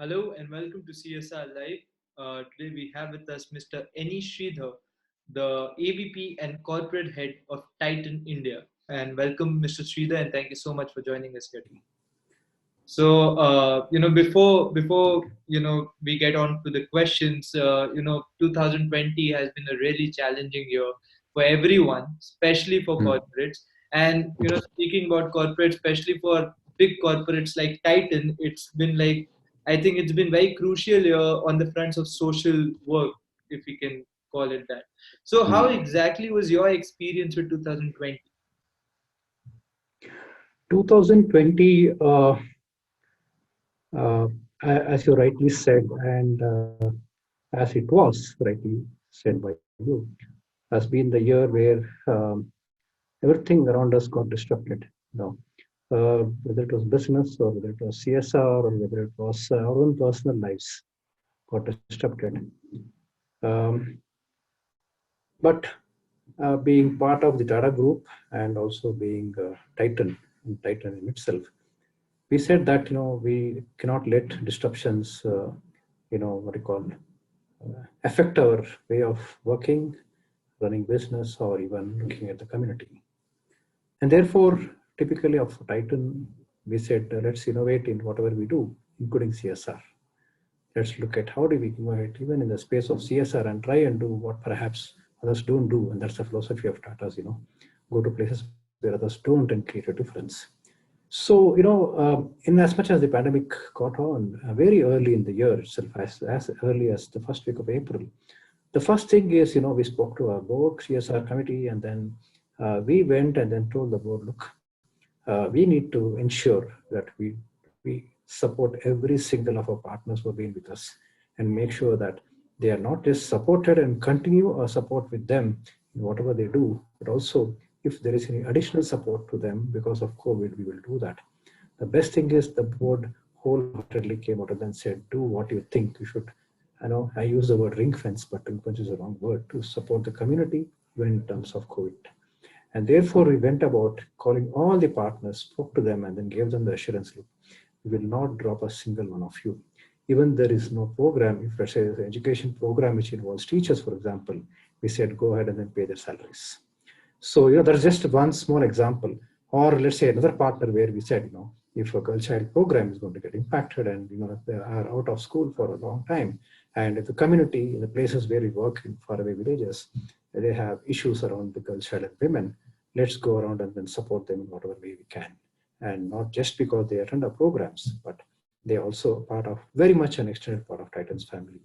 Hello and welcome to CSR Live. Today we have with us Mr. Sridhar, the AVP and corporate head of Titan India. And welcome, Mr. Sridhar, and thank you so much for joining us here today. So, before we get on to the questions, 2020 has been a really challenging year for everyone, especially for corporates. And speaking about corporates, especially for big corporates like Titan, it's been like I think it's been very crucial here on the fronts of social work, if we can call it that. So, how exactly was your experience with 2020? 2020, as you rightly said, and as it was rightly said by you, has been the year where everything around us got disrupted. Whether it was business or whether it was CSR or whether it was our own personal lives got disrupted. Um, but being part of the Tata Group and also being Titan in itself, we said that we cannot let disruptions what you call affect our way of working, running business, or even looking at the community. And therefore, typically of Titan, we said let's innovate in whatever we do, including CSR. Let's look at how do we innovate even in the space of CSR and try and do what perhaps others don't do. And that's the philosophy of Tata's, go to places where others don't and create a difference. So, in as much as the pandemic got on very early in the year itself, as early as the first week of April, the first thing is, we spoke to our board, CSR committee, and then we went and then told the board, look, we need to ensure that we support every single of our partners who have been with us and make sure that they are not just supported and continue our support with them in whatever they do, but also if there is any additional support to them because of COVID, we will do that. The best thing is the board wholeheartedly came out and said, do what you think you should. I use the word ring fence, but ring fence is the wrong word, to support the community even in terms of COVID. And therefore, we went about calling all the partners, spoke to them, and then gave them the assurance, look, we will not drop a single one of you. Even there is no program, if let's say there's an education program which involves teachers, for example, we said go ahead and then pay their salaries. So, that's just one small example. Or let's say another partner where we said, if a girl child program is going to get impacted and, they are out of school for a long time, and if the community in the places where we work in faraway villages, they have issues around the girl child and women, let's go around and then support them in whatever way we can. And not just because they attend our programs, but they are also part of very much an extended part of Titan's family.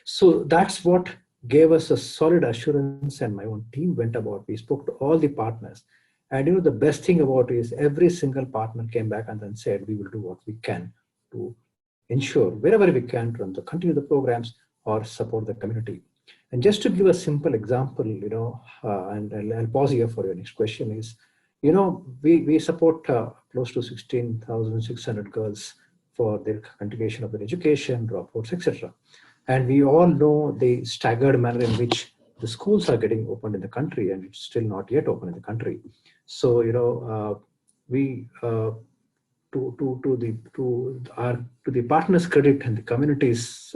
So that's what gave us a solid assurance, and my own team went about. We spoke to all the partners. And the best thing about it is every single partner came back and then said, we will do what we can to ensure wherever we can to continue the programs or support the community. And just to give a simple example, and I'll pause here for your next question is, we support close to 16,600 girls for their continuation of their education, dropouts, etc. And we all know the staggered manner in which the schools are getting opened in the country, and it's still not yet open in the country. So, we to the partners' credit and the community's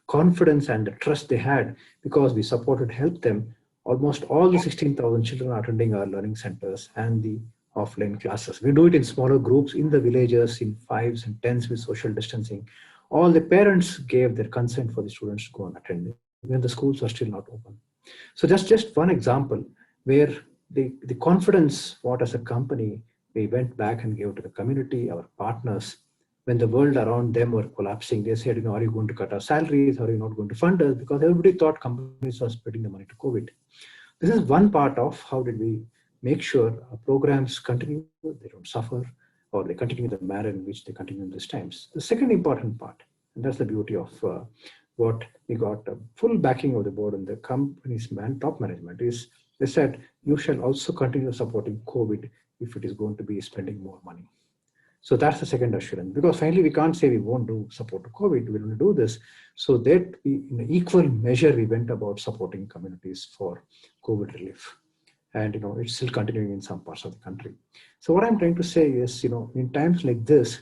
confidence and the trust they had, because we supported, helped them. Almost all the 16,000 children are attending our learning centers and the offline classes. We do it in smaller groups in the villages, in 5s and 10s with social distancing. All the parents gave their consent for the students to go and attend, when the schools are still not open. So that's just one example where the confidence, what as a company, we went back and gave to the community, our partners. When the world around them were collapsing, they said, are you going to cut our salaries? Are you not going to fund us? Because everybody thought companies were spreading the money to COVID. This is one part of how did we make sure our programs continue, they don't suffer, or they continue the manner in which they continue in these times. The second important part, and that's the beauty of what we got full backing of the board and the company's top management, is they said, you shall also continue supporting COVID if it is going to be spending more money. So that's the second assurance, because finally we can't say we won't do support to COVID, we will do this. So that in an equal measure, we went about supporting communities for COVID relief. And it's still continuing in some parts of the country. So what I'm trying to say is, in times like this,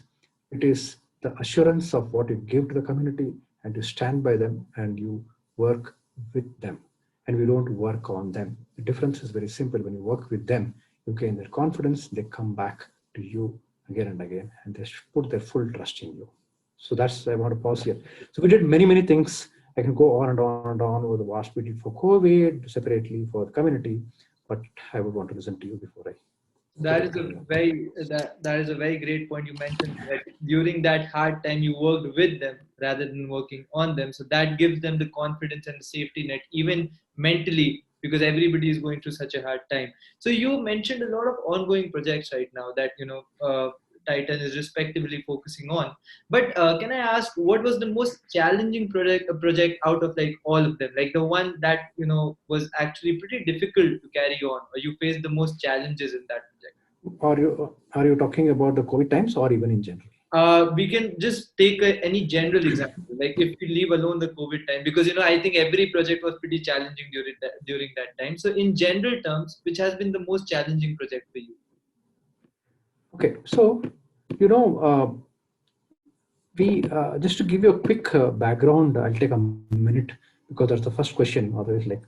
it is the assurance of what you give to the community, and you stand by them and you work with them. And we don't work on them. The difference is very simple. When you work with them, you gain their confidence, they come back to you again and again, and they put their full trust in you. So that's, I want to pause here. So we did many, many things. I can go on and on and on with the vast we did for COVID, separately for the community, but I would want to listen to you before I. That is a very great point you mentioned, that during that hard time you worked with them rather than working on them. So that gives them the confidence and the safety net, even mentally, because everybody is going through such a hard time. So you mentioned a lot of ongoing projects right now that Titan is respectively focusing on. But can I ask, what was the most challenging project out of like all of them? Like the one that was actually pretty difficult to carry on, or you faced the most challenges in that project? Are you talking about the COVID times or even in general? We can just take any general example, like if we leave alone the COVID time, because I think every project was pretty challenging during that time. So in general terms, which has been the most challenging project for you? Okay, so you know, we just to give you a quick background, I'll take a minute because that's the first question. Otherwise, like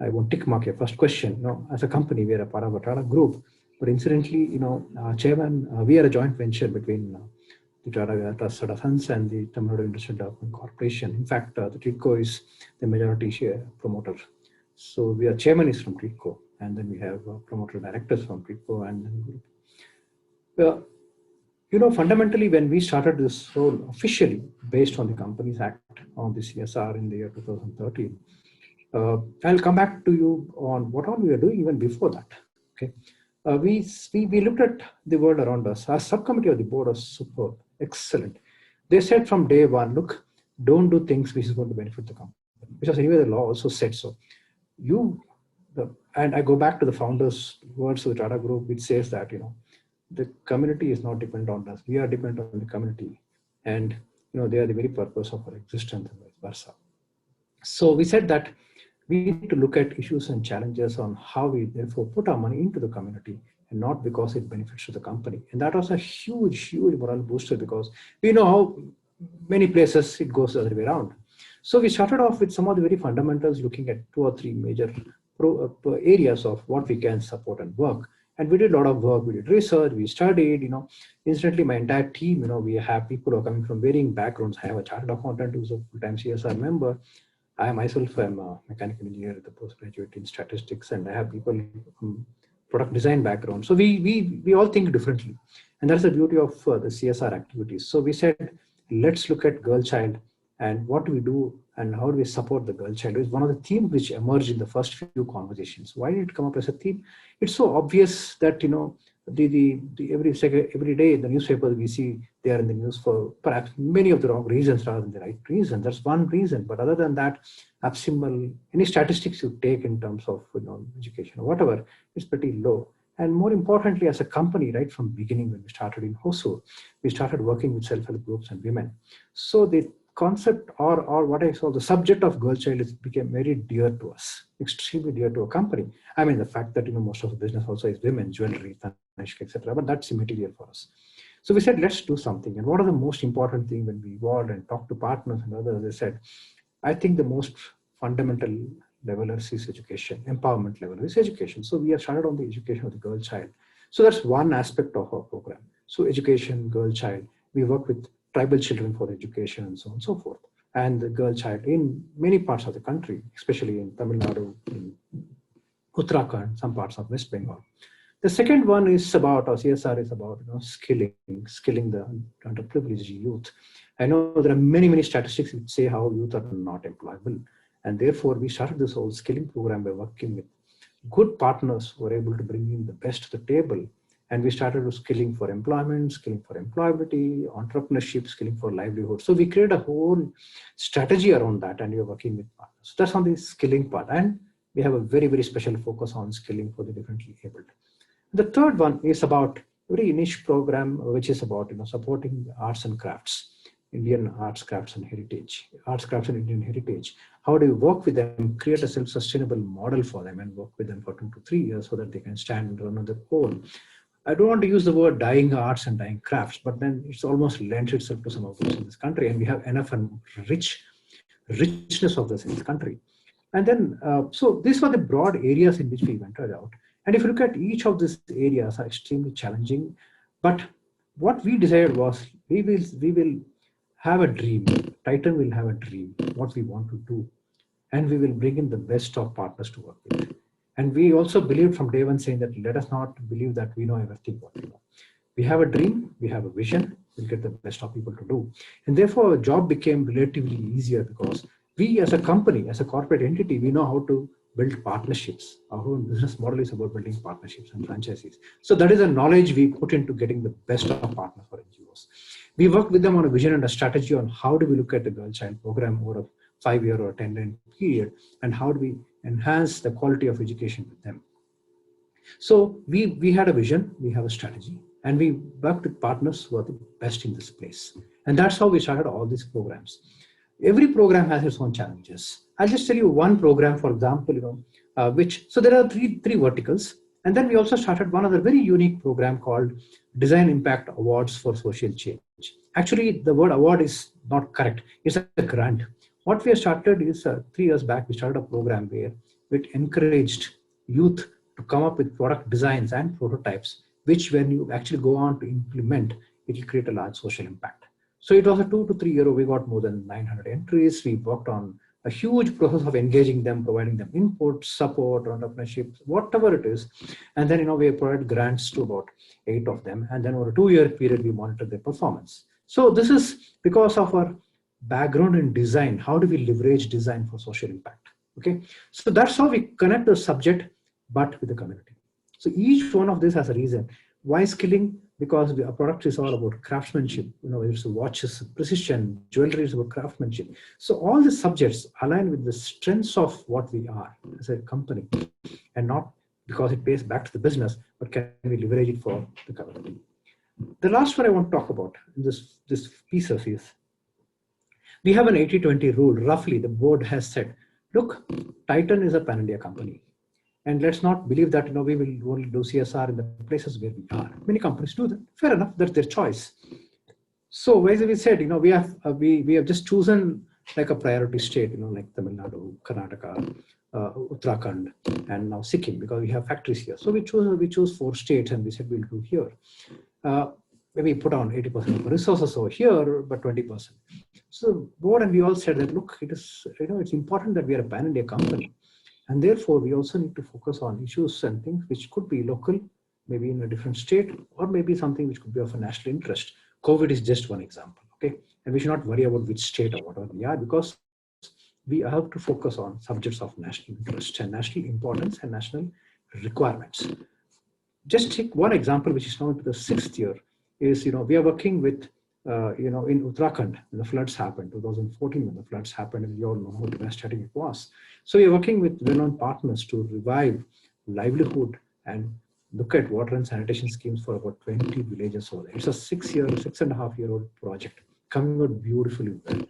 I won't tick mark your first question. As a company, we are a part of a Tata group, but incidentally, chairman, we are a joint venture between the Tata Sons and the Tamil Nadu Industrial Development Corporation. In fact, the TIDCO is the majority share promoter. So we are chairman is from TIDCO, and then we have promoter directors from TIDCO and then group. Fundamentally, when we started this role officially based on the Companies Act on the CSR in the year 2013, I'll come back to you on what all we were doing even before that. Okay, we looked at the world around us. Our subcommittee of the board was superb, excellent. They said from day one, look, don't do things which is going to benefit the company, because anyway the law also said so. And I go back to the founders' words of the Tata Group, which says that the community is not dependent on us. We are dependent on the community, and they are the very purpose of our existence and vice versa. So we said that we need to look at issues and challenges on how we therefore put our money into the community, and not because it benefits to the company. And that was a huge, huge moral booster, because we know how many places it goes the other way around. So we started off with some of the very fundamentals, looking at 2 or 3 major areas of what we can support and work. And we did a lot of work. We did research, we studied, Incidentally, my entire team, we have people who are coming from varying backgrounds. I have a chartered accountant who's a full-time CSR member. I myself am a mechanical engineer at the postgraduate in statistics, and I have people from product design background. So we all think differently. And that's the beauty of the CSR activities. So we said, let's look at girl child and what do we do and how do we support the girl child. It was one of the themes which emerged in the first few conversations. Why did it come up as a theme? It's so obvious that every day in the newspaper we see they are in the news for perhaps many of the wrong reasons rather than the right reason. That's one reason. But other than that, abysmal, any statistics you take in terms of education or whatever, it's pretty low. And more importantly, as a company, right from beginning when we started in Hosur, we started working with self-help groups and women. So the concept or what I saw, the subject of girl child became very dear to us, extremely dear to a company. I mean, the fact that most of the business also is women, jewelry, etc. But that's immaterial for us. So we said, let's do something. And what are the most important thing when we evolved and talked to partners and others? They said, I think the most fundamental level is education, empowerment level is education. So we have started on the education of the girl child. So that's one aspect of our program. So education, girl child, we work with tribal children for education and so on and so forth. And the girl child in many parts of the country, especially in Tamil Nadu, in Uttarakhand, some parts of West Bengal. The second one is about, or CSR is about, skilling the underprivileged youth. I know there are many, many statistics which say how youth are not employable. And therefore, we started this whole skilling program by working with good partners who were able to bring in the best to the table. And we started with skilling for employment, skilling for employability, entrepreneurship, skilling for livelihood. So we created a whole strategy around that, and we are working with partners. So that's on the skilling part. And we have a very, very special focus on skilling for the differently abled. The third one is about a very niche program, which is about supporting arts and crafts, Indian arts, crafts, and heritage. Arts, crafts, and Indian heritage. How do you work with them, create a self-sustainable model for them, and work with them for 2 to 3 years so that they can stand and run on their own? I don't want to use the word dying arts and dying crafts, but then it's almost lends itself to some of those in this country, and we have enough and richness of this in this country. And then, so these were the broad areas in which we ventured out. And if you look at each of these areas, are extremely challenging. But what we decided was we will have a dream. Titan will have a dream, what we want to do, and we will bring in the best of partners to work with. And we also believed from day one saying that let us not believe that we know everything what we know. We have a dream, we have a vision, we'll get the best of people to do. And therefore, our job became relatively easier because we as a company, as a corporate entity, we know how to build partnerships. Our whole business model is about building partnerships and franchises. So that is a knowledge we put into getting the best of partners for NGOs. We worked with them on a vision and a strategy on how do we look at the girl child program over a 5-year or 10-year period, and how do we enhance the quality of education with them. So we had a vision, we have a strategy, and we worked with partners who are the best in this place. And that's how we started all these programs. Every program has its own challenges. I'll just tell you one program, for example, so there are three verticals. And then we also started one other very unique program called Design Impact Awards for Social Change. Actually, the word award is not correct. It's a grant. What we have started is 3 years back, we started a program where it encouraged youth to come up with product designs and prototypes, which when you actually go on to implement, it will create a large social impact. So it was a 2 to 3 year, we got more than 900 entries. We worked on a huge process of engaging them, providing them input, support, entrepreneurship, whatever it is. And then, we provided grants to about 8 of them. And then over a 2-year period, we monitored their performance. So this is because of our background in design. How do we leverage design for social impact? Okay, so that's how we connect the subject, but with the community. So each one of this has a reason. Why skilling? Because our product is all about craftsmanship. Whether it's watches, precision, jewelry is about craftsmanship. So all the subjects align with the strengths of what we are as a company, and not because it pays back to the business, but can we leverage it for the community? The last one I want to talk about in this piece of is, we have an 80-20 rule. Roughly, the board has said, look, Titan is a pan-India company. And let's not believe that we will only do CSR in the places where we are. Many companies do that. Fair enough, that's their choice. So as we said, we have just chosen like a priority state, like Tamil Nadu, Karnataka, Uttarakhand, and now Sikkim, because we have factories here. So we chose 4 states, and we said we'll do here. Maybe put on 80% of resources over here, but 20%. So board and we all said that, look, it is it's important that we are a pan-India company. And therefore, we also need to focus on issues and things which could be local, maybe in a different state, or maybe something which could be of a national interest. COVID is just one example, okay? And we should not worry about which state or whatever we are, because we have to focus on subjects of national interest and national importance and national requirements. Just take one example, which is now into the 6th year, is, we are working with, in Uttarakhand, when the floods happened, 2014, when the floods happened, and you all know how devastating it was. So we are working with well-known partners to revive livelihood and look at water and sanitation schemes for about 20 villages over there. It's a 6.5-year-old project, coming out beautifully well.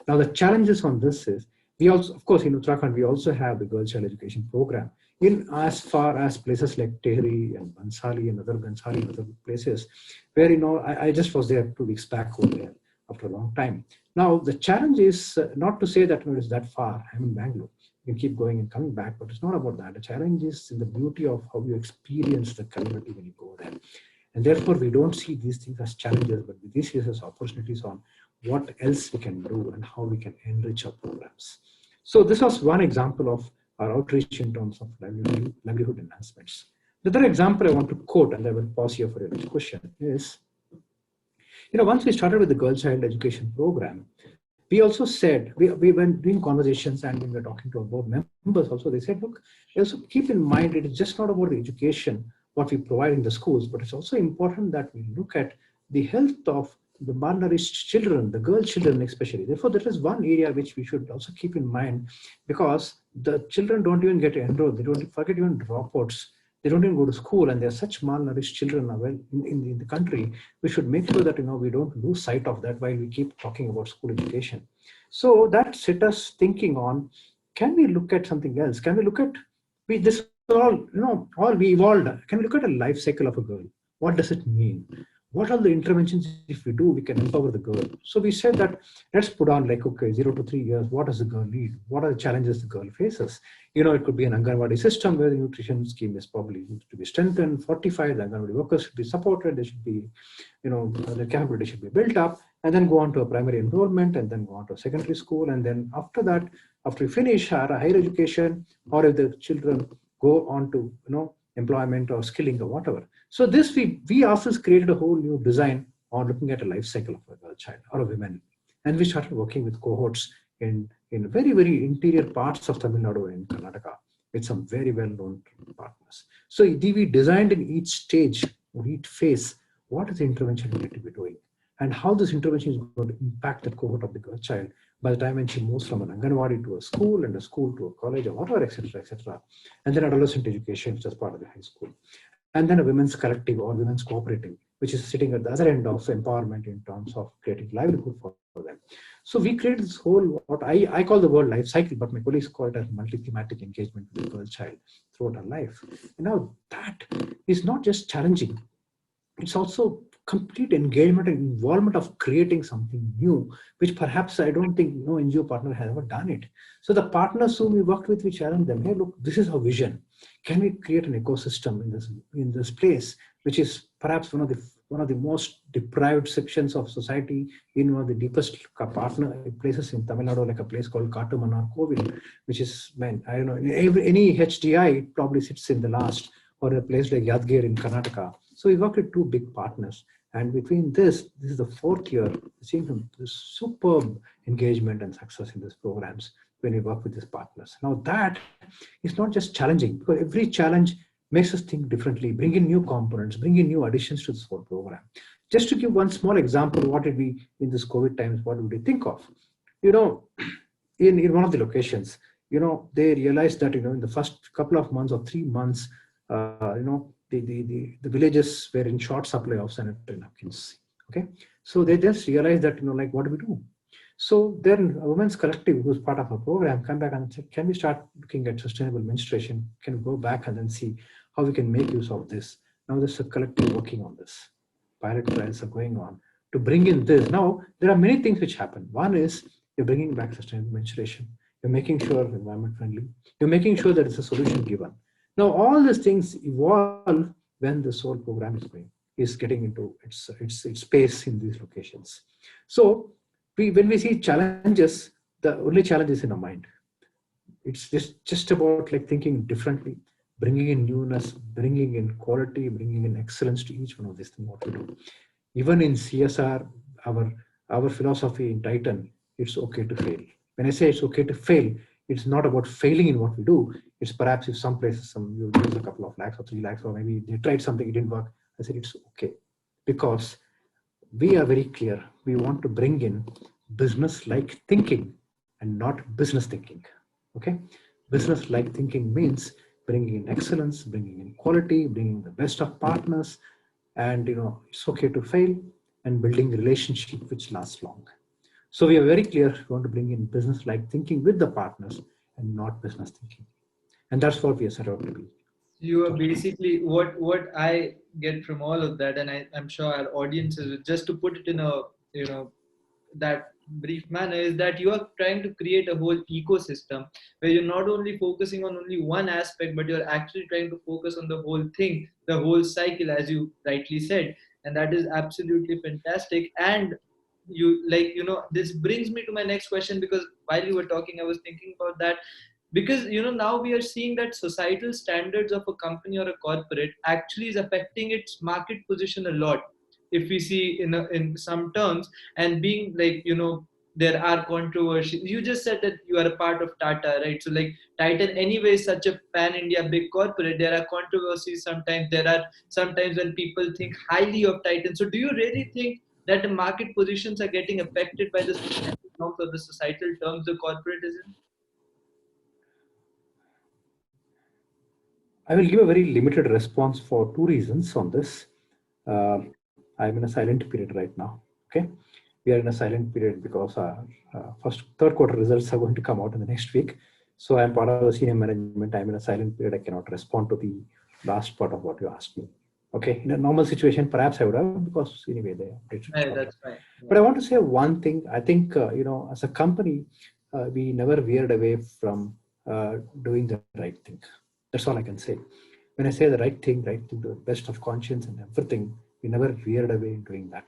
Now, the challenges on this is, we also, of course, in Uttarakhand, we also have the girl child education program. In as far as places like Tehri and Bansali and other places, where, I just was there 2 weeks back over there after a long time. Now, the challenge is not to say that it's that far. I'm in Bangalore. You can keep going and coming back, but it's not about that. The challenge is in the beauty of how you experience the community when you go there. And therefore, we don't see these things as challenges, but we see this as opportunities on what else we can do and how we can enrich our programs. So this was one example of our outreach in terms of livelihood enhancements. The other example I want to quote, and I will pause here for your next question, is, once we started with the girl child education program, we also said, we were doing conversations, and when we were talking to our board members also, they said, look, also keep in mind, it is just not about the education, what we provide in the schools, but it's also important that we look at the health of the malnourished children, the girl children especially. Therefore, that is one area which we should also keep in mind, because the children don't even get enrolled. They don't forget even dropouts. They don't even go to school, and there are such malnourished children in the country. We should make sure that we don't lose sight of that while we keep talking about school education. So that set us thinking on, can we look at something else? Can we look at all we evolved? Can we look at a life cycle of a girl? What does it mean? What are the interventions if we do, we can empower the girl? So we said that let's put on like, okay, 0 to 3 years, what does the girl need? What are the challenges the girl faces? It could be an Anganwadi system where the nutrition scheme is probably to be strengthened, fortified, the Anganwadi workers should be supported, they should be, the capability should be built up, and then go on to a primary enrollment, and then go on to a secondary school. And then after that, after we finish our higher education, or if the children go on to, employment or skilling or whatever. So this, we ourselves created a whole new design on looking at a life cycle of a girl child or a woman. And we started working with cohorts in very, very interior parts of Tamil Nadu and Karnataka with some very well-known partners. So we designed in each stage or each phase, what is the intervention we need to be doing and how this intervention is going to impact the cohort of the girl child by the time when she moves from an Anganwadi to a school and a school to a college or whatever, etc., etc. And then adolescent education, which is part of the high school. And then a women's collective or women's cooperative, which is sitting at the other end of empowerment in terms of creating livelihood for them. So we created this whole, what I call the word life cycle, but my colleagues call it as multi-thematic engagement with the girl child throughout her life. And now that is not just challenging, it's also complete engagement and involvement of creating something new, which perhaps I don't think no NGO partner has ever done it. So the partners whom we worked with, we challenged them, hey, look, this is our vision. Can we create an ecosystem in this place, which is perhaps one of the most deprived sections of society in one of the deepest partner places in Tamil Nadu, like a place called Kattumannar Kovil, which is, man, I don't know, any HDI, it probably sits in the last, or a place like Yadgir in Karnataka. So we worked with two big partners. And between this is the fourth year, seeing some superb engagement and success in these programs when we work with these partners. Now that is not just challenging, because every challenge makes us think differently, bring in new components, bring in new additions to this whole program. Just to give one small example, what did we, in this COVID times, what would we think of? In one of the locations, they realized that, in the first couple of months or 3 months, the villages were in short supply of sanitary napkins. Okay, so they just realized that, what do we do? So then a women's collective, who was part of our program, came back and said, can we start looking at sustainable menstruation? Can we go back and then see how we can make use of this? Now there's a collective working on this. Pilot trials are going on to bring in this. Now, there are many things which happen. One is you're bringing back sustainable menstruation. You're making sure environment friendly. You're making sure that it's a solution given. Now, all these things evolve when the whole program is getting into its space in these locations. So when we see challenges, the only challenge is in our mind. It's just about like thinking differently, bringing in newness, bringing in quality, bringing in excellence to each one of these things, what we do. Even in CSR, our philosophy in Titan, it's okay to fail. When I say it's okay to fail, it's not about failing in what we do. It's perhaps if some places, you lose a couple of lakhs or 3 lakhs, or maybe they tried something, it didn't work. I said, it's okay. Because we are very clear. We want to bring in business-like thinking and not business thinking. Okay? Business-like thinking means bringing in excellence, bringing in quality, bringing the best of partners, and it's okay to fail, and building relationship which lasts long. So we are very clear, we want to bring in business-like thinking with the partners and not business thinking. And that's what we are set out to be. You are basically what I get from all of that, and I'm sure our audiences, just to put it in a that brief manner, is that you are trying to create a whole ecosystem where you're not only focusing on only one aspect, but you're actually trying to focus on the whole thing, the whole cycle, as you rightly said. And that is absolutely fantastic. And this brings me to my next question, because while you were talking, I was thinking about that, because now we are seeing that societal standards of a company or a corporate actually is affecting its market position a lot, if we see in some terms. And being there are controversies. You just said that you are a part of Tata, right? So like Titan anyway is such a pan India big corporate. There are controversies sometimes. There are sometimes when people think highly of Titan. So do you really think that the market positions are getting affected by the societal norms or the societal terms the corporate is in? I will give a very limited response for two reasons on this. I'm in a silent period right now. Okay, we are in a silent period because our third quarter results are going to come out in the next week. So I'm part of the senior management. I'm in a silent period. I cannot respond to the last part of what you asked me. Okay, in a normal situation, perhaps I would have, because anyway, they updated Yeah, shortly. that's fine. But Yeah. I want to say one thing. I think, as a company, we never veered away from doing the right thing. That's all I can say. When I say the right thing, to the best of conscience and everything, we never veered away in doing that.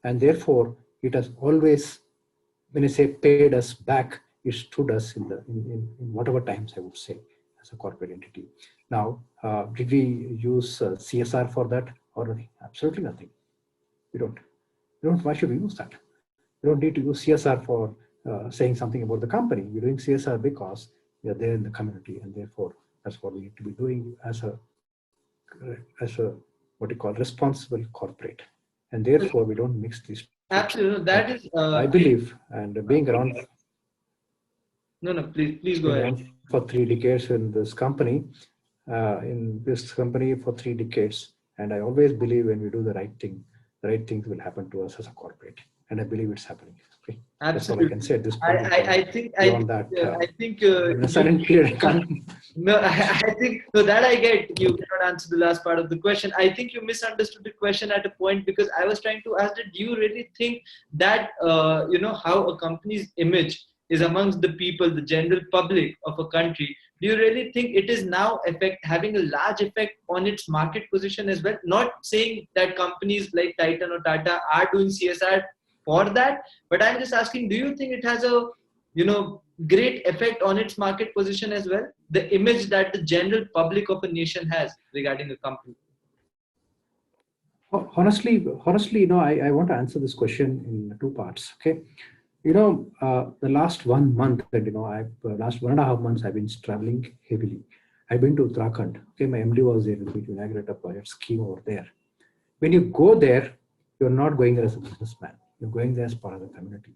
And therefore, it has always, when I say paid us back, it stood us in whatever times, I would say, as a corporate entity. Now, did we use CSR for that or nothing? Absolutely nothing. We don't. We don't. Why should we use that? We don't need to use CSR for saying something about the company. We're doing CSR because we are there in the community, and therefore that's what we need to be doing as a what you call responsible corporate. And therefore, we don't mix these two. Absolutely. But That is, I believe, and no, no, please go being ahead. around for 3 decades in this company for 3 decades, and I always believe when we do the right things will happen to us as a corporate, and I believe it's happening. Okay, that's all I can Absolutely. say at this point in time. I think, Beyond that, I think I'm in a you. silent period. I can't. No, I think so that I get you cannot answer the last part of the question. I think you misunderstood the question at a point because I was trying to ask that do you really think that how a company's image is amongst the people, the general public of a country? Do you really think it is now having a large effect on its market position as well? Not saying that companies like Titan or Tata are doing CSR for that, but I'm just asking, do you think it has a great effect on its market position as well, the image that the general public of a nation has regarding a company? Honestly, I want to answer this question in two parts. Okay, the last 1 month, and last 1.5 months, I've been traveling heavily. I've been to Uttarakhand. Okay, my MD was there with me to inaugurate a project scheme over there. When you go there, you're not going there as a businessman. You're going there as part of the community.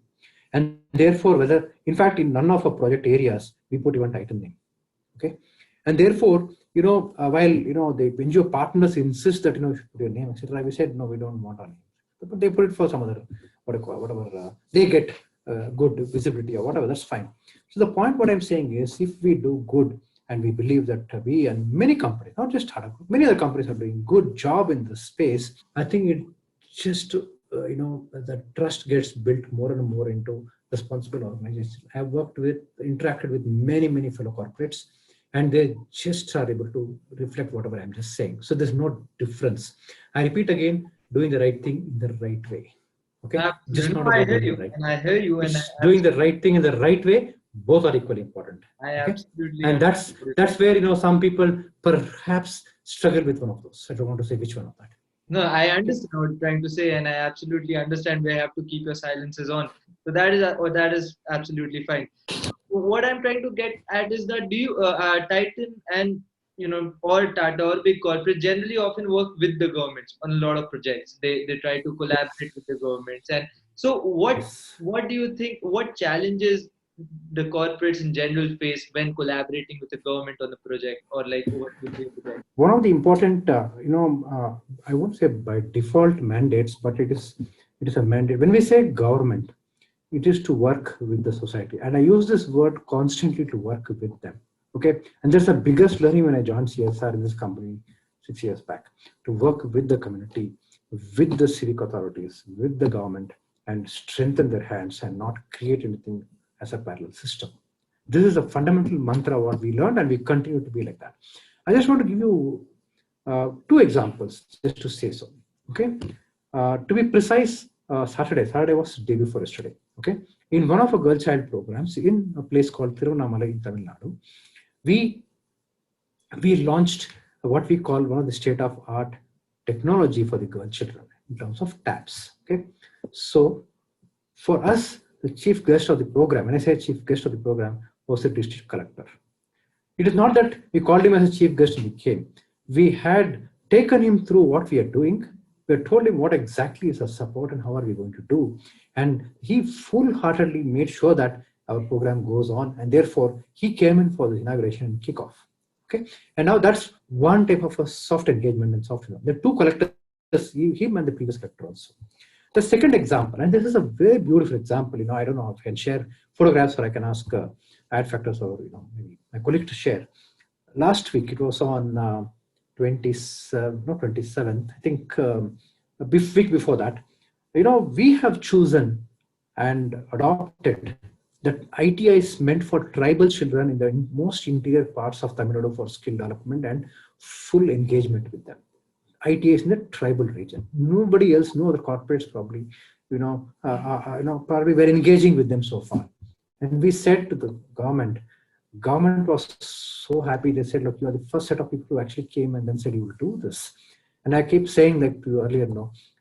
And therefore, in fact, in none of our project areas, we put even Titan name. Okay. And therefore, while, the NGO partners insist that, you should put your name, etc., we said, no, we don't want our name. But they put it for some other, whatever, they get good visibility or whatever, that's fine. So the point what I'm saying is, if we do good, and we believe that we and many companies, not just startup, many other companies are doing good job in this space, I think it just, the trust gets built more and more into responsible organizations. I've interacted with many fellow corporates, and they just are able to reflect whatever I'm just saying. So there's no difference. I repeat again, doing the right thing in the right way. Okay, just No, not I about hear doing the you, right and thing. I hear you, and It's doing the right thing in the right way. Both are equally important. I Okay, absolutely and that's where some people perhaps struggle with one of those. I don't want to say which one of that. No, I Okay. understand what you're trying to say, and I absolutely understand where you have to keep your silences on. So that is absolutely fine. What I'm trying to get at is that do you Titan and or Tata or big corporate generally often work with the governments on a lot of projects. They try to collaborate with the governments, and so Yes. what do you think? What challenges the corporates in general face when collaborating with the government on a project or like overseeing a project? One of the important, I won't say by default mandates, but it is a mandate. When we say government, it is to work with the society, and I use this word constantly, to work with them. Okay, and that's the biggest learning when I joined CSR in this company 6 years back, to work with the community, with the civic authorities, with the government, and strengthen their hands and not create anything as a parallel system. This is a fundamental mantra what we learned, and we continue to be like that. I just want to give you two examples just to say so. Okay, to be precise, Saturday was the day before yesterday. Okay, in one of our girl child programs in a place called Tiruvannamalai in Tamil Nadu, we launched what we call one of the state of art technology for the girl children in terms of tabs. Okay, so for us, the chief guest of the program, when I say chief guest of the program, was the district collector. It is not that we called him as a chief guest and he came. We had taken him through what we are doing. We had told him what exactly is our support and how are we going to do. And he full-heartedly made sure that our program goes on. And therefore, he came in for the inauguration and kickoff. Okay. And now that's one type of a soft engagement and soft. The two collectors, him and the previous collector also. The second example, and this is a very beautiful example, I don't know if I can share photographs or I can ask ad factors or maybe my colleague to share. Last week, it was on not 27th, I think a week before that, we have chosen and adopted that ITI is meant for tribal children in the most interior parts of Tamil Nadu for skill development and full engagement with them. ITI is in the tribal region. Nobody else, no other corporates probably, probably were engaging with them so far. And we said to the government was so happy. They said, look, you are the first set of people who actually came and then said, you will do this. And I keep saying, like to you earlier,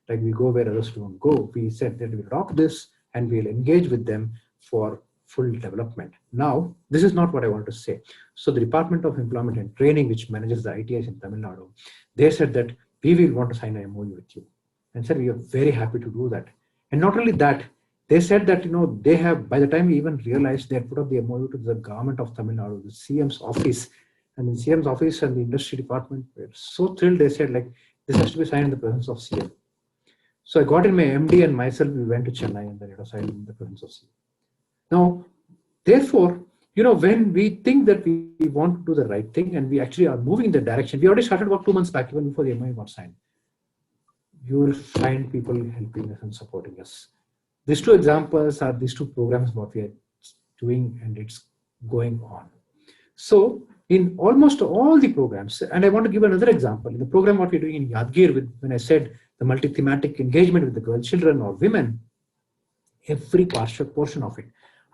like we go where others don't go. We said that we'll adopt this and we'll engage with them for full development. Now, this is not what I want to say. So the Department of Employment and Training, which manages the ITIs in Tamil Nadu, they said that we will want to sign an MOU with you. And said, we are very happy to do that. And not only that, they said that, they have, by the time we even realized, they had put up the MOU to the government of Tamil Nadu, the CM's office, and the CM's office and the industry department were so thrilled. They said, like, this has to be signed in the presence of CM. So I got in my MD and myself, we went to Chennai and then it was signed in the presence of CM. Now, therefore, when we think that we want to do the right thing and we actually are moving in the direction, we already started about 2 months back, even before the MOU got signed. You will find people helping us and supporting us. These two examples are these two programs what we are doing and it's going on. So in almost all the programs, and I want to give another example, in the program what we're doing in Yadgir, when I said the multi-thematic engagement with the girl children or women, every portion of it,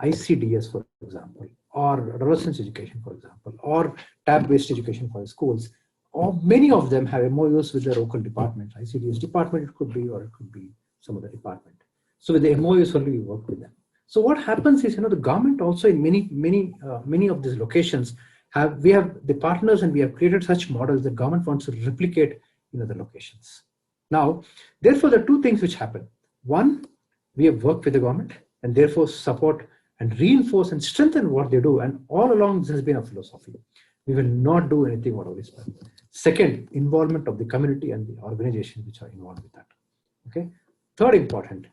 ICDS for example, or adolescence education for example, or tab-based education for the schools, or many of them have MOUs with the local department, ICDS department it could be, or it could be some other department. So with the MOUs only we work with them. So what happens is, the government also in many of these locations we have the partners and we have created such models that government wants to replicate in other locations. Now, therefore, there are two things which happen. One, we have worked with the government and therefore support and reinforce and strengthen what they do. And all along, this has been a philosophy. We will not do anything whatever is done. Second, involvement of the community and the organizations which are involved with that. Okay. Third, important,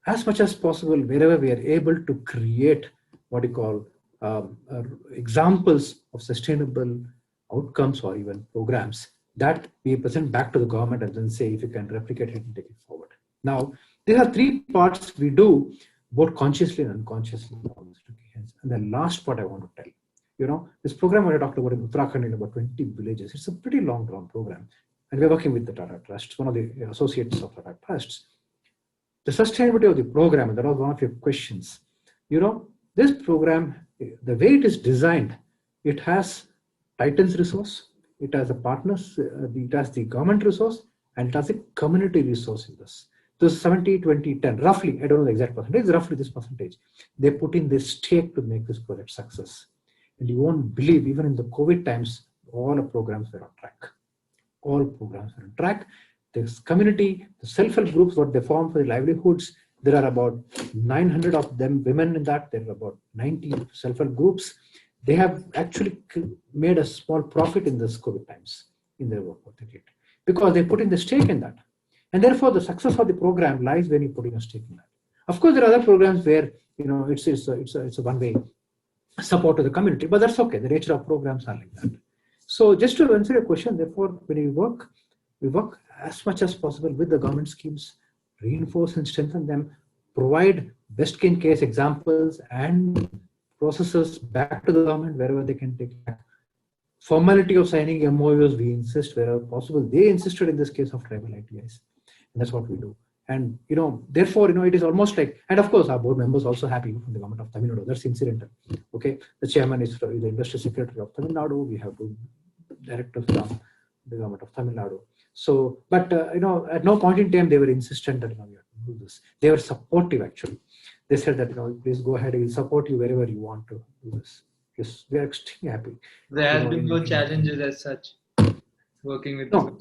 as much as possible, wherever we are able to create what you call examples of sustainable outcomes or even programs that we present back to the government and then say if you can replicate it and take it forward. Now, there are three parts we do, both consciously and unconsciously. And the last part I want to tell, this program I talked about in Uttarakhand in about 20 villages, it's a pretty long-term program. And we're working with the Tata Trust, one of the associates of Tata Trusts. The sustainability of the program, and that was one of your questions. This program, the way it is designed, it has Titan's resource, it has the partners, it has the government resource, and it has a community resource in this. So 70, 20, 10, roughly, I don't know the exact percentage, roughly this percentage. They put in this stake to make this project success. And you won't believe, even in the COVID times, all the programs were on track. All programs were on track. This community, the self-help groups, what they form for the livelihoods, there are about 900 of them women in that. There are about 90 self-help groups. They have actually made a small profit in this COVID times in their work because they put in the stake in that. And therefore, the success of the program lies when you put in a stake in that. Of course, there are other programs where it's a one-way support to the community, but that's okay. The nature of programs are like that. So, just to answer your question, therefore, when we work as much as possible with the government schemes, reinforce and strengthen them, provide best case examples and processes back to the government wherever they can take back. Formality of signing MOUs, we insist wherever possible. They insisted in this case of tribal ITIs. And that's what we do. And, therefore, it is almost like, and of course, our board members also happy from the government of Tamil Nadu. That's incidental. Okay. The chairman is the industry secretary of Tamil Nadu. We have two directors from the government of Tamil Nadu. So, but, at no point in time, they were insistent that, we have to do this. They were supportive, actually. They said that, please go ahead. We'll support you wherever you want to do this. Yes, we are extremely happy. There has been no challenges as such working with. No,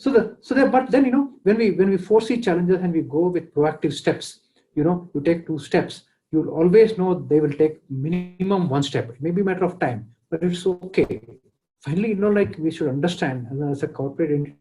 but then when we foresee challenges and we go with proactive steps, you take 2 steps. You'll always know they will take minimum 1 step. It may be a matter of time, but it's okay. Finally, like we should understand, and as a corporate entity,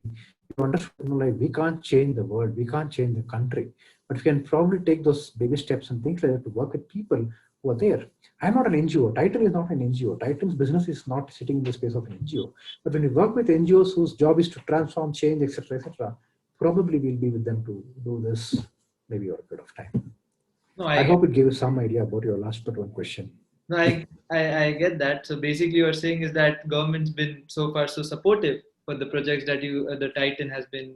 like we can't change the world, we can't change the country, but we can probably take those baby steps and things like that to work with people who are there. I'm not an NGO. Titan is not an NGO. Titan's business is not sitting in the space of an NGO. But when you work with NGOs whose job is to transform, change, etc., probably we'll be with them to do this maybe over a period of time. No, I hope it gave you some idea about your last but one question. No, I get that. So basically, you're saying is that government's been so far so supportive for the projects that the Titan has been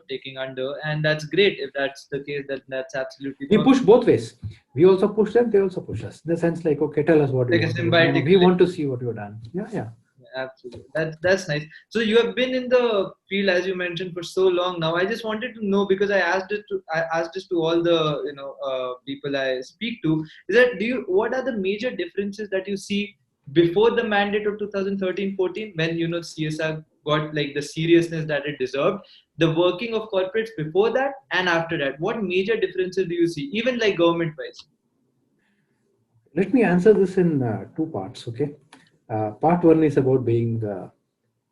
taking under, and that's great. If that's the case, that's absolutely We perfect. push both ways. We also push them, they also push us. In the sense like, okay, tell us what you Like a want to do. symbiotic We want to see what you've done. Yeah. Absolutely. That's nice. So you have been in the field, as you mentioned, for so long now. I just wanted to know, because I asked this to all the people I speak to, is that what are the major differences that you see before the mandate of 2013-14, when CSR got like the seriousness that it deserved, the working of corporates before that and after that? What major differences do you see, even like government wise? Let me answer this in two parts, okay? Part one is about being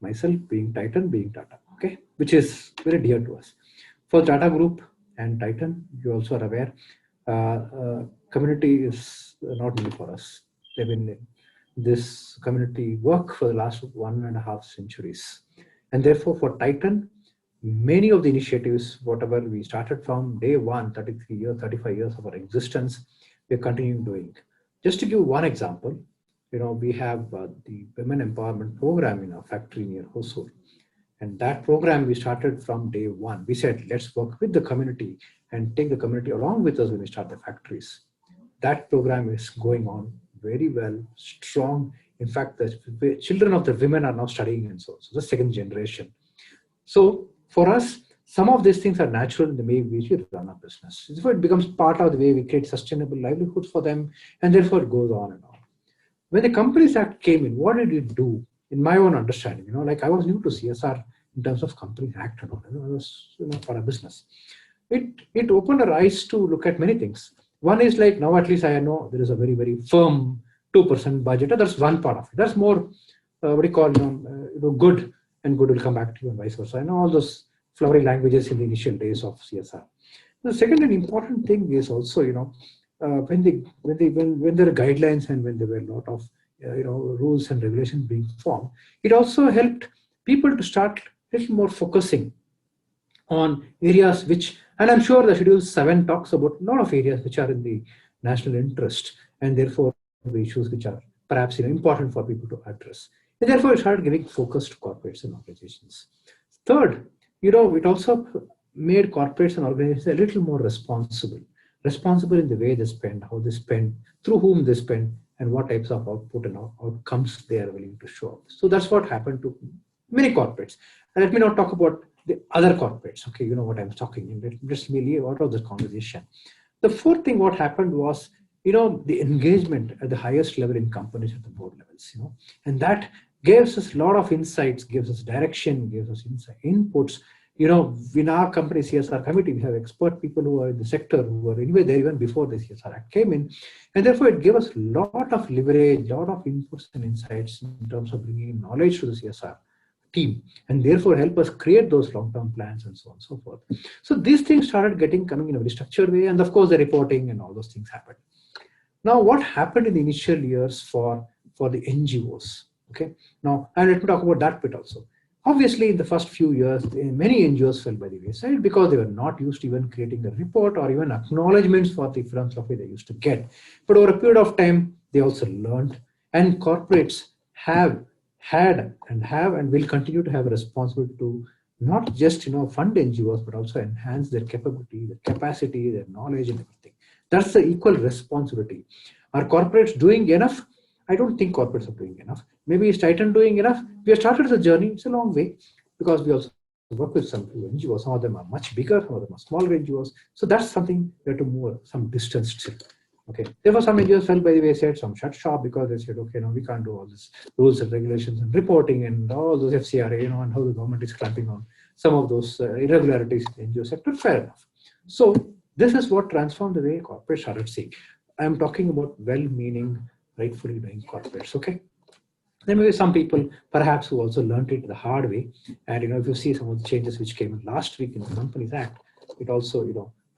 myself, being Titan, being Tata, okay? Which is very dear to us. For Tata Group and Titan, you also are aware, community is not new for us. They've been in this community work for the last 1.5 centuries. And therefore, for Titan, many of the initiatives, whatever we started from day one, 33 years, 35 years of our existence, we're continuing doing. Just to give one example, we have the Women Empowerment Program in our factory near Hosur. And that program we started from day one. We said, let's work with the community and take the community along with us when we start the factories. That program is going on very well, strong. In fact, the children of the women are now studying and so the second generation. So for us, some of these things are natural in the way we should run our business. Therefore, it becomes part of the way we create sustainable livelihoods for them, and therefore it goes on and on. When the Companies Act came in, what did it do? In my own understanding, like I was new to CSR in terms of Companies Act and all. I was, for a business. It opened our eyes to look at many things. One is like, now at least I know there is a very, very firm 2% budget. That's one part of it. That's more, what do you call, good, and good will come back to you and vice versa. I know all those flowery languages in the initial days of CSR. The second and important thing is also, when there are guidelines and when there were a lot of rules and regulations being formed, it also helped people to start a little more focusing on areas which, and I'm sure the Schedule 7 talks about a lot of areas which are in the national interest, and therefore the issues which are perhaps important for people to address. And therefore, it started giving focus to corporates and organizations. Third, it also made corporates and organizations a little more responsible in the way they spend, how they spend, through whom they spend, and what types of output and outcomes they are willing to show up. So that's what happened to many corporates. And let me not talk about the other corporates. Okay, you know what I'm talking about. Just merely out of this conversation. The fourth thing, what happened was, the engagement at the highest level in companies at the board levels, and that gives us a lot of insights, gives us direction, gives us inputs. In our company CSR committee, we have expert people who are in the sector, who were anyway there even before the CSR Act came in. And therefore, it gave us a lot of leverage, a lot of inputs and insights in terms of bringing in knowledge to the CSR team, and therefore help us create those long-term plans and so on and so forth. So these things started coming in a very structured way. And of course, the reporting and all those things happened. Now, what happened in the initial years for the NGOs? Okay. Now, and let me talk about that bit also. Obviously, in the first few years, many NGOs fell by the wayside because they were not used to even creating a report or even acknowledgements for the philanthropy they used to get. But over a period of time, they also learned, and corporates have had and will continue to have a responsibility to not just fund NGOs, but also enhance their capability, their capacity, their knowledge, and everything. That's the equal responsibility. Are corporates doing enough? I don't think corporates are doing enough. Maybe is Titan doing enough? We have started the journey. It's a long way because we also work with some NGOs. Some of them are much bigger, some of them are smaller NGOs. So that's something we have to move some distance still. Okay. Therefore, some NGOs fell by the wayside, some shut shop because they said, okay, no, we can't do all this rules and regulations and reporting and all those FCRA, and how the government is clamping on some of those irregularities in the NGO sector. Fair enough. So this is what transformed the way corporates started seeing. I'm talking about well-meaning, rightfully doing corporates. Okay. There may be some people perhaps who also learned it the hard way. And if you see some of the changes which came in last week in the Companies Act, it also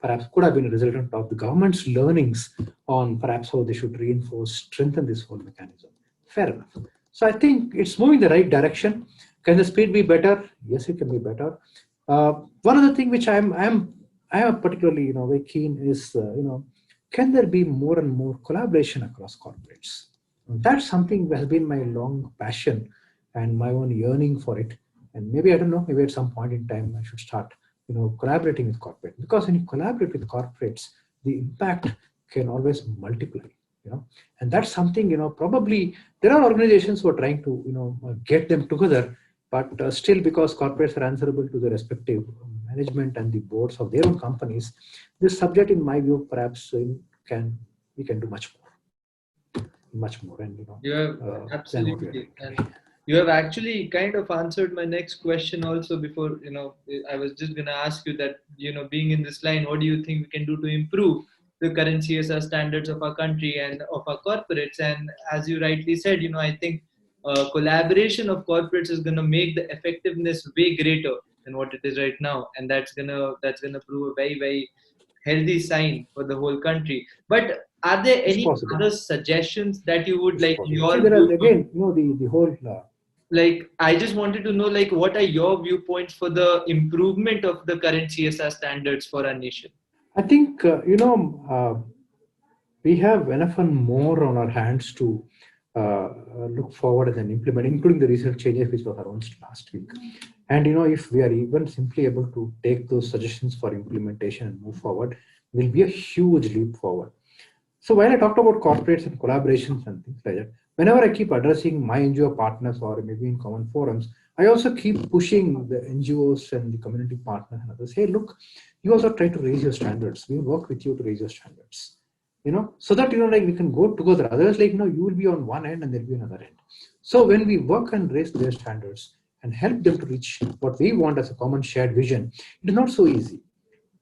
perhaps could have been a resultant of the government's learnings on perhaps how they should reinforce, strengthen this whole mechanism. Fair enough. So I think it's moving the right direction. Can the speed be better? Yes, it can be better. One other thing which I am particularly very keen is can there be more and more collaboration across corporates? That's something that has been my long passion and my own yearning for it. And maybe I don't know. Maybe at some point in time I should start collaborating with corporates, because when you collaborate with corporates, the impact can always multiply. And that's something probably there are organizations who are trying to get them together, but still, because corporates are answerable to the respective management and the boards of their own companies, this subject, in my view, perhaps we can do much more, and You have than what we are absolutely, doing and today. you have actually kind of answered my next question also. Before, I was just going to ask you that, being in this line, what do you think we can do to improve the current CSR standards of our country and of our corporates? And as you rightly said, I think collaboration of corporates is going to make the effectiveness way greater than what it is right now, and that's gonna prove a very, very healthy sign for the whole country. But are there It's any possible. other suggestions that you would It's like, in possible. See, your there are view? again, the whole. Like, I just wanted to know, like, what are your viewpoints for the improvement of the current CSR standards for our nation? I think we have enough and more on our hands to look forward and implement, including the recent changes which was announced last week. And if we are even simply able to take those suggestions for implementation and move forward, will be a huge leap forward. So while I talked about corporates and collaborations and things like that, whenever I keep addressing my NGO partners or maybe in common forums, I also keep pushing the NGOs and the community partners and others. Hey, look, you also try to raise your standards. We work with you to raise your standards. So that like we can go together. Otherwise, like you will be on one end and there'll be another end. So when we work and raise their standards and help them to reach what we want as a common shared vision, it is not so easy.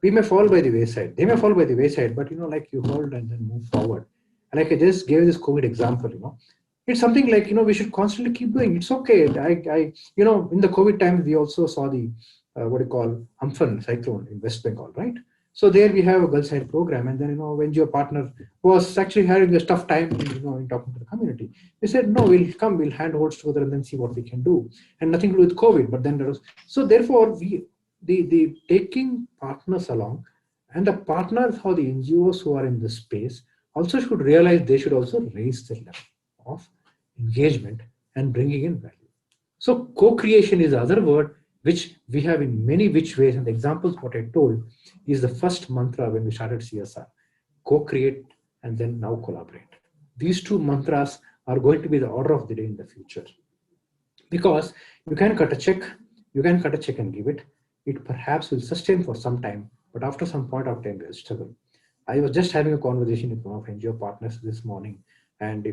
We may fall by the wayside. They may fall by the wayside, but like you hold and then move forward. And like I just gave this COVID example, it's something like we should constantly keep doing. It's okay. In the COVID times we also saw the what you call Amphan cyclone in West Bengal, right? So there we have a Girl Side program, and then when your partner was actually having a tough time, in talking to the community, we said no, we'll hand holds together and then see what we can do, and nothing to do with COVID. But then there was so therefore the taking partners along, and the partners or the NGOs who are in this space also should realize they should also raise the level of engagement and bringing in value. So co-creation is the other word which we have in many which ways, and the examples what I told is the first mantra when we started CSR: co-create and then now collaborate. These two mantras are going to be the order of the day in the future, because you can cut a check and give it. It perhaps will sustain for some time, but after some point of time, there's struggle. I was just having a conversation with one of NGO partners this morning, and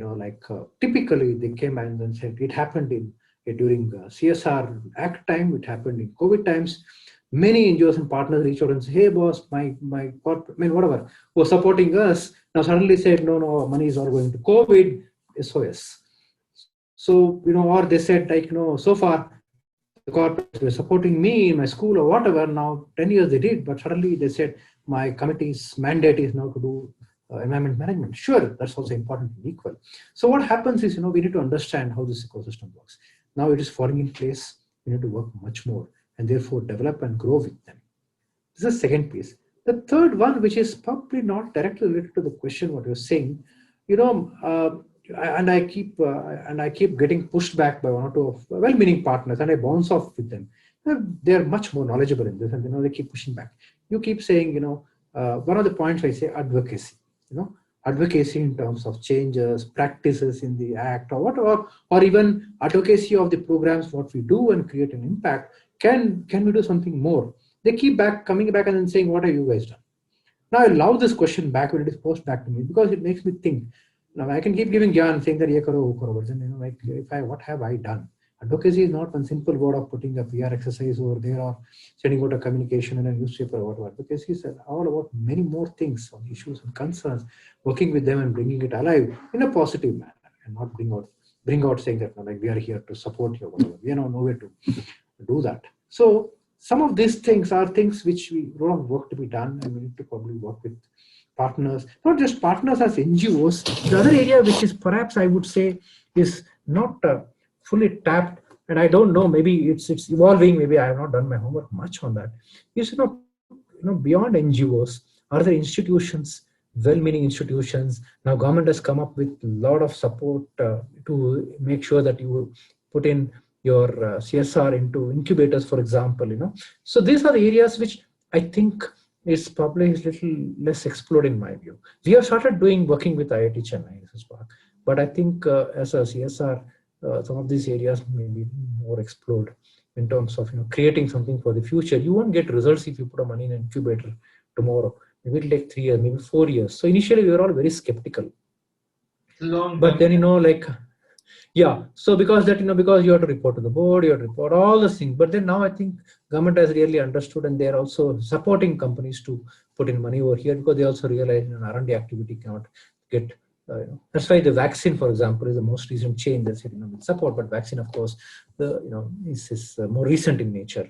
typically they came and then said it happened during CSR Act time, it happened in COVID times. Many NGOs and partners reach out and say, "Hey, boss, my corporate, whatever, was supporting us now suddenly said no, money is all going to COVID, SOS." So or they said so far the corporates were supporting me in my school or whatever. Now 10 years they did, but suddenly they said my committee's mandate is now to do environment management. Sure, that's also important and equal. So what happens is we need to understand how this ecosystem works. Now it is falling in place. We need to work much more and therefore develop and grow with them. This is the second piece. The third one, which is probably not directly related to the question what you're saying, and I keep getting pushed back by one or two of well-meaning partners, and I bounce off with them. They're much more knowledgeable in this, and they keep pushing back. You keep saying, one of the points I say advocacy. Advocacy in terms of changes, practices in the act, or whatever, or even advocacy of the programs, what we do and create an impact. Can we do something more? They keep coming back and then saying, what have you guys done? Now I love this question back when it is posed back to me, because it makes me think. Now I can keep giving Gyan saying that ye karo, wo karo, but then what have I done? Advocacy is not one simple word of putting a PR exercise over there or sending out a communication in a newspaper or whatever. Advocacy is all about many more things on issues and concerns, working with them and bringing it alive in a positive manner, and not bring out saying that we are here to support you or whatever. We are nowhere to do that. So some of these things are things which we a lot of work to be done, and we need to probably work with partners, not just partners as NGOs. The other area which is perhaps I would say is not fully tapped, and I don't know, maybe it's evolving. Maybe I have not done my homework much on that. Is beyond NGOs, are there institutions, well-meaning institutions? Now government has come up with a lot of support to make sure that you put in your CSR into incubators, for example. So these are the areas which I think is probably a little less explored in my view. We have started working with IIT Chennai Research Park, but I think as a CSR, some of these areas may be more explored in terms of creating something for the future. You won't get results if you put a money in an incubator tomorrow. Maybe it'll take 3 years, maybe 4 years. So initially we were all very skeptical. But then yeah. So because because you have to report to the board, you have to report all the things. But then now I think government has really understood, and they are also supporting companies to put in money over here, because they also realize an R&D activity cannot get. That's why the vaccine, for example, is the most recent change that's with support. But vaccine, of course, is more recent in nature.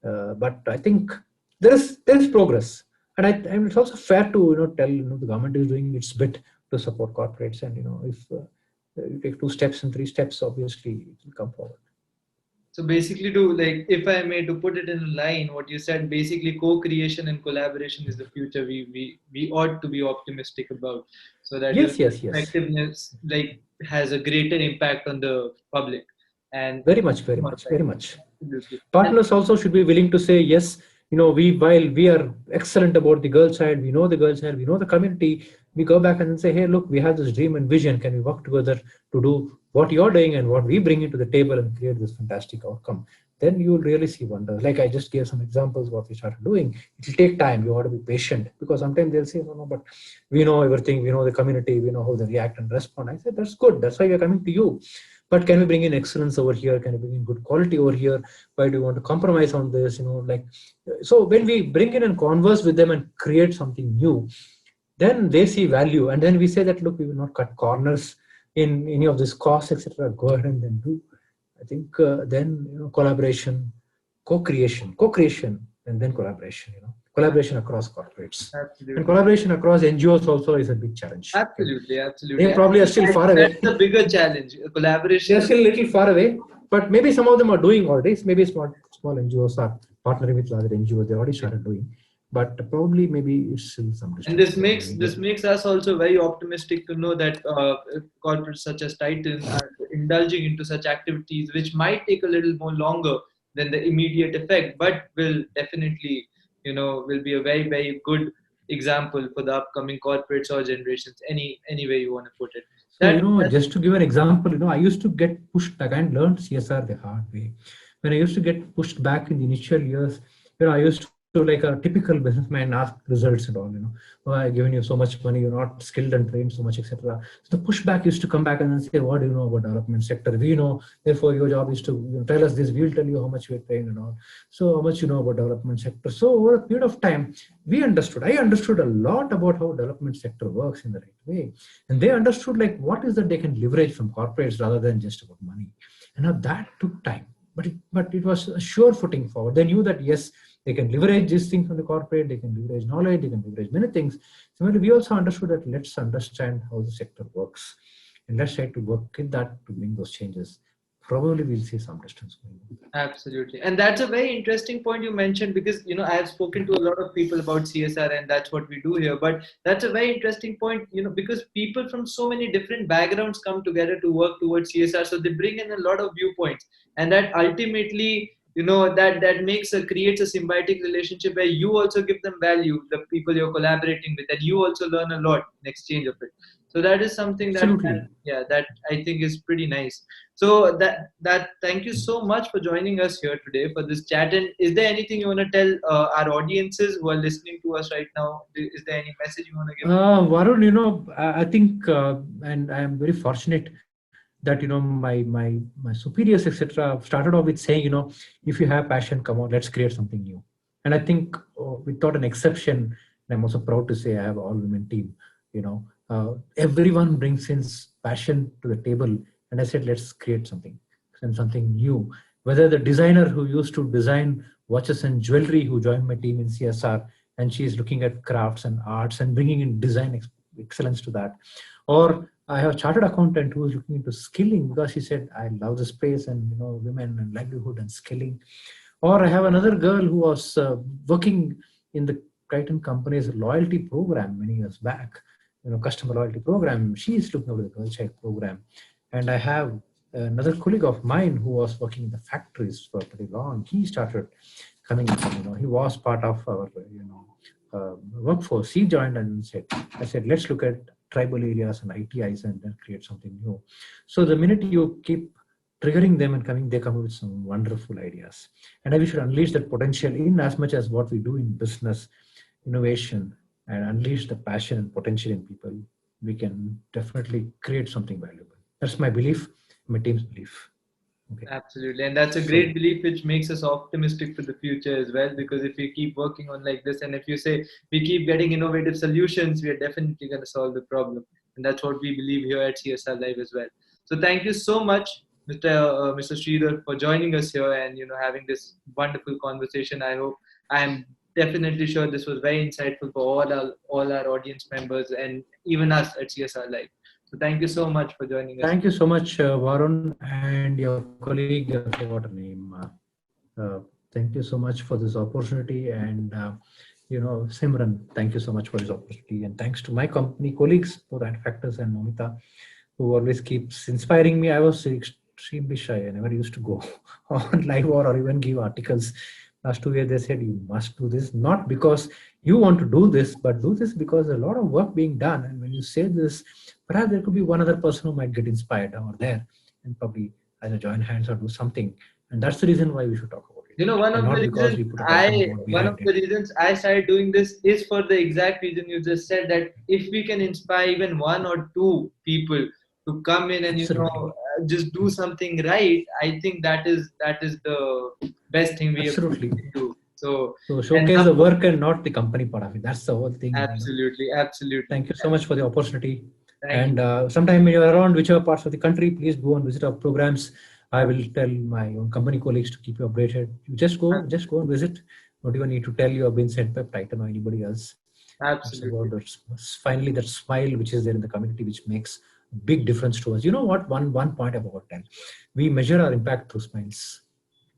But I think there is progress, and it's also fair to tell the government is doing its bit to support corporates, and if you take 2 steps and 3 steps, obviously it will come forward. So basically, if I may to put it in a line, what you said, basically co-creation and collaboration is the future we ought to be optimistic about, so that yes. effectiveness has a greater impact on the public. And very much. Absolutely. Partners also should be willing to say yes. While we are excellent about the girl child, we know the girl child, we know the community, we go back and say, hey, look, we have this dream and vision. Can we work together to do what you're doing and what we bring into the table and create this fantastic outcome? Then you will really see wonders. Like I just gave some examples what we started doing. It will take time. You have to be patient, because sometimes they'll say, no, but we know everything. We know the community. We know how they react and respond. I said, that's good. That's why we are coming to you. But can we bring in excellence over here? Can we bring in good quality over here? Why do you want to compromise on this? So when we bring in and converse with them and create something new, then they see value. And then we say that, look, we will not cut corners in any of this cost, etc. Go ahead and then do. I think then collaboration, co-creation, and then collaboration. Collaboration across corporates. Absolutely. And collaboration across NGOs also is a big challenge. Absolutely. They probably are still far away. That's the bigger challenge. Collaboration. They're still a little far away, but maybe some of them are doing already. Maybe small NGOs are partnering with larger NGOs. They already started doing, but probably maybe it's still some distance. And this makes us also very optimistic to know that corporates such as Titan are indulging into such activities, which might take a little more longer than the immediate effect, but will definitely will be a very, very good example for the upcoming corporates or generations, any way you want to put it. So, just to give an example, I used to get pushed back and learned CSR the hard way. When I used to get pushed back in the initial years, I used to, like a typical businessman, ask results and all, oh, I've given you so much money, you're not skilled and trained so much, etc. So the pushback used to come back and then say, what do you know about development sector? We know, therefore your job is to tell us this, we'll tell you how much we're trained and all. So how much you know about development sector. So over a period of time, I understood a lot about how development sector works in the right way. And they understood what is that they can leverage from corporates rather than just about money. And now that took time, but it was a sure footing forward. They knew that, yes, they can leverage these things from the corporate, they can leverage knowledge, they can leverage many things. Similarly, we also understood that let's understand how the sector works, and let's try to work with that to bring those changes. Probably we'll see some distance going on. Absolutely. And that's a very interesting point you mentioned, because I have spoken to a lot of people about CSR, and that's what we do here. But that's a very interesting point, because people from so many different backgrounds come together to work towards CSR. So they bring in a lot of viewpoints, and that ultimately that creates a symbiotic relationship where you also give them value, the people you're collaborating with, and you also learn a lot in exchange of it. So that is something that I think is pretty nice. So that thank you so much for joining us here today for this chat. And is there anything you want to tell our audiences who are listening to us right now? Is there any message you want to give? Varun, I think, and I am very fortunate that my superiors, etc., started off with saying, if you have passion, come on, let's create something new. And I think without an exception, and I'm also proud to say I have an all-women team. Everyone brings in passion to the table, and I said, let's create something new. Whether the designer who used to design watches and jewelry who joined my team in CSR, and she is looking at crafts and arts and bringing in design excellence to that. Or I have a chartered accountant who is looking into skilling because she said, I love the space and women and livelihood and skilling. Or I have another girl who was working in the Triton company's loyalty program many years back, customer loyalty program. She is looking over the Girl Child program. And I have another colleague of mine who was working in the factories for pretty long. He started coming, he was part of our, workforce. He joined and I said, let's look at tribal areas and ITIs and then create something new. So the minute you keep triggering them and they come with some wonderful ideas. And we should unleash that potential in as much as what we do in business, innovation, and unleash the passion and potential in people. We can definitely create something valuable. That's my belief, my team's belief. Okay. Absolutely. And that's a great belief, which makes us optimistic for the future as well, because if we keep working on like this, and if you say we keep getting innovative solutions, we are definitely going to solve the problem. And that's what we believe here at CSR Live as well. So thank you so much, Mr. Sridhar, for joining us here and having this wonderful conversation. I am definitely sure this was very insightful for all our audience members and even us at CSR Live. So thank you so much for joining us. Thank you so much, Varun, and your colleague, I forgot her name. Thank you so much for this opportunity. And, Simran, thank you so much for this opportunity. And thanks to my company colleagues, both Factors and Momita, who always keeps inspiring me. I was extremely shy. I never used to go on live or even give articles. Last 2 years, they said, you must do this, not because you want to do this, but do this because there's a lot of work being done. And when you say this, perhaps there could be one other person who might get inspired over there and probably either join hands or do something. And that's the reason why we should talk about it. One of the reasons I started doing this is for the exact reason you just said, that if we can inspire even one or two people to come in and just do something right, I think that is the best thing we can do. So showcase the work and not the company part of it. That's the whole thing. Absolutely. Thank you so much for the opportunity. Sometime when you're around whichever parts of the country, please go and visit our programs. I will tell my own company colleagues to keep you updated. You just go and visit. Don't even need to tell you have been sent by Titan or anybody else. Absolutely. Finally, that smile which is there in the community, which makes a big difference to us. You know what? One point about that. We measure our impact through smiles.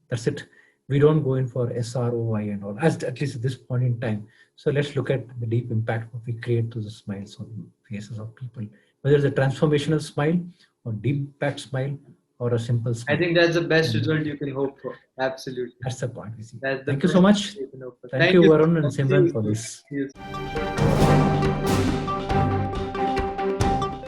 That's it. We don't go in for SROI and all, at least at this point in time. So let's look at the deep impact what we create through the smiles on the faces of people. Whether it's a transformational smile or deep impact smile or a simple smile. I think that's the best result you can hope for. Absolutely. That's the point. Thank you so much. Thank you, Varun and Simran, for this.